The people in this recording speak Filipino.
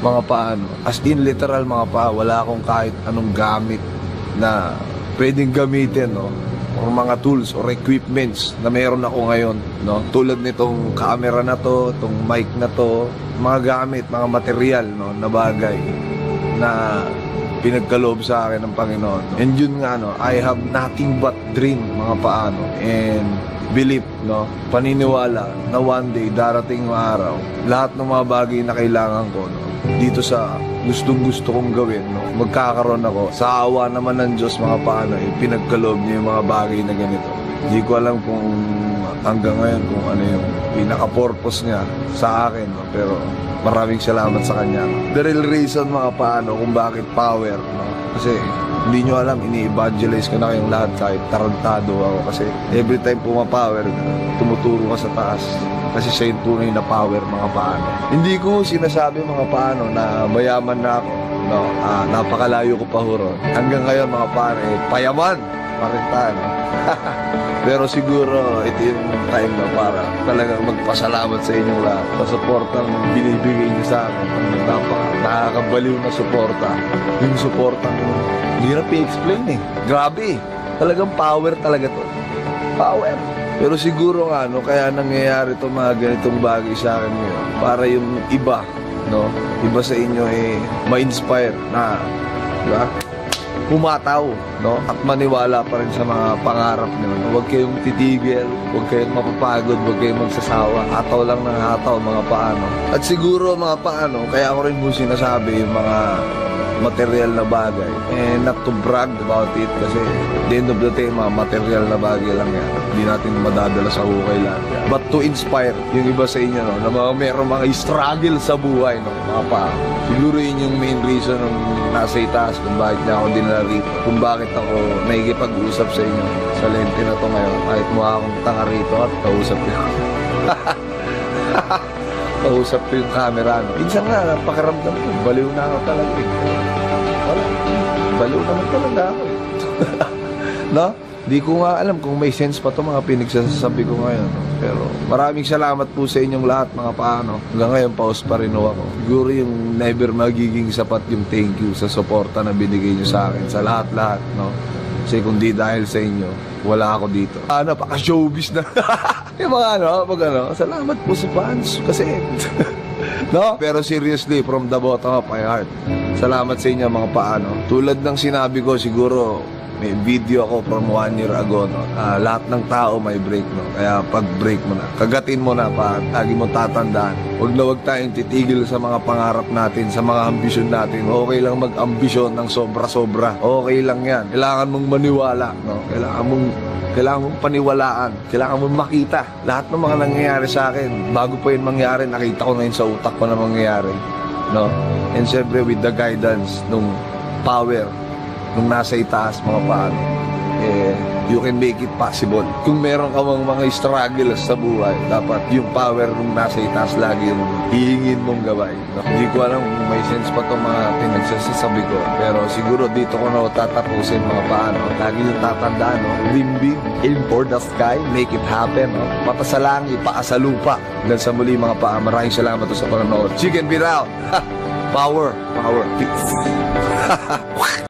mga paano. As in literal mga pa, wala akong kahit anong gamit na pwedeng gamitin, no? Or mga tools or equipments na meron ako ngayon, no? Tulad nitong camera na to, itong mic na to, mga gamit, mga material, no, na bagay na pinagkaloob sa akin ng Panginoon. And yun nga, no, I have nothing but dream, mga paano, and belief, no, paniniwala na one day darating yung araw, lahat ng mga bagay na kailangan ko, no, dito sa gustong-gusto kong gawin, no, magkakaroon ako. Sa awa naman ng Diyos, mga paano, pinagkaloob niya yung mga bagay na ganito. Hindi ko alam kung hanggang ngayon kung ano yung pinaka-purpose niya sa akin, no, pero maraming salamat sa kanya. The real reason, mga paano, kung bakit power, no, kasi hindi nyo alam, ini-evangelize ko na kayong lahat kahit tarantado ako. Kasi every time pumapower ka, tumuturo ka sa taas. Kasi siya yung tunay na power, mga paano. Hindi ko sinasabi, mga paano, na mayaman na ako. No, napakalayo ko pa huro. Hanggang ngayon, mga paano, payaman pa rin tayo. Pero siguro, ito yung time na para talagang magpasalamat sa inyong lahat. Sa suportang binibigay niyo sa akin. Nakakabaliw na suporta. Yung suportang hirap i-explain eh. Grabe. Talagang power talaga to. Power. Pero siguro nga, no, kaya nangyayari itong mga ganitong bagay sa akin ngayon. Para yung iba, no, iba sa inyo ma-inspire na, diba? Humataw, no, at maniwala pa rin sa mga pangarap nyo. No? Huwag kayong titigil, huwag kayong mapapagod, huwag kayong magsasawa. Ataw lang ng ataw, mga paano. At siguro, mga paano, kaya ako rin mo sinasabi yung mga material na bagay. And not to brag about it kasi at the end of the day, mga material na bagay lang yan. Hindi natin madadala sa hukay lang. But to inspire yung iba sa inyo, no, na meron mga struggle sa buhay, no, mga pa. Siguro yun yung main reason ng nasa itaas kung bakit niya ako dinala rito. Kung bakit ako nakikipag-usap sa inyo sa lente na to ngayon. Kahit mukha akong tanga rito at kausap niyo. Kausap ko yung camera, no? Minsan nga, napakaramdam ko. Baliw na ako talaga. Wala. Baliw naman talaga ako. No? Di ko nga alam kung may sense pa to mga pinagsasabi ko ngayon. No? Pero maraming salamat po sa inyong lahat, mga paano. Hanggang ngayon, pause pa rin ako. Siguro yung never magiging sapat yung thank you sa suporta na binigay nyo sa akin. Sa lahat-lahat, no? Kasi kung di dahil sa inyo, wala ako dito. Napaka-showbiz na. Yung mga salamat po sa fans. Kasi, no? Pero seriously, from the bottom of my heart, salamat sa inyo, mga paano. Tulad ng sinabi ko, siguro, may video ako from 1 year ago, no? Lahat ng tao may break, no? Kaya pag break mo na, kagatin mo na pa, lagi mo tatandaan. Huwag na huwag tayong titigil sa mga pangarap natin, sa mga ambisyon natin. Okay lang mag-ambisyon ng sobra-sobra. Okay lang yan. Kailangan mong maniwala, no? Kailangan mong paniwalaan. Kailangan mong makita. Lahat ng mga nangyayari sa akin, bago pa yun mangyari, nakita ko na yun sa utak ko na mangyayari, no? And syempre with the guidance nung power nung nasa itaas, mga paano, you can make it possible. Kung meron ka mga struggles sa buhay, dapat yung power nung nasa itaas lagi yung hihingin mong gawin. No? Hindi ko alam kung may sense pa itong mga pinagsasabi ko, pero siguro dito ko na tatapusin, mga paano. Lagi yung tatandaan, no? Dream big, aim for the sky, make it happen. No? Mata sa langit, paa sa lupa. Hanggang sa muli, mga paa, maraming salamat sa panonood. Chicken Beat out! Power, peace.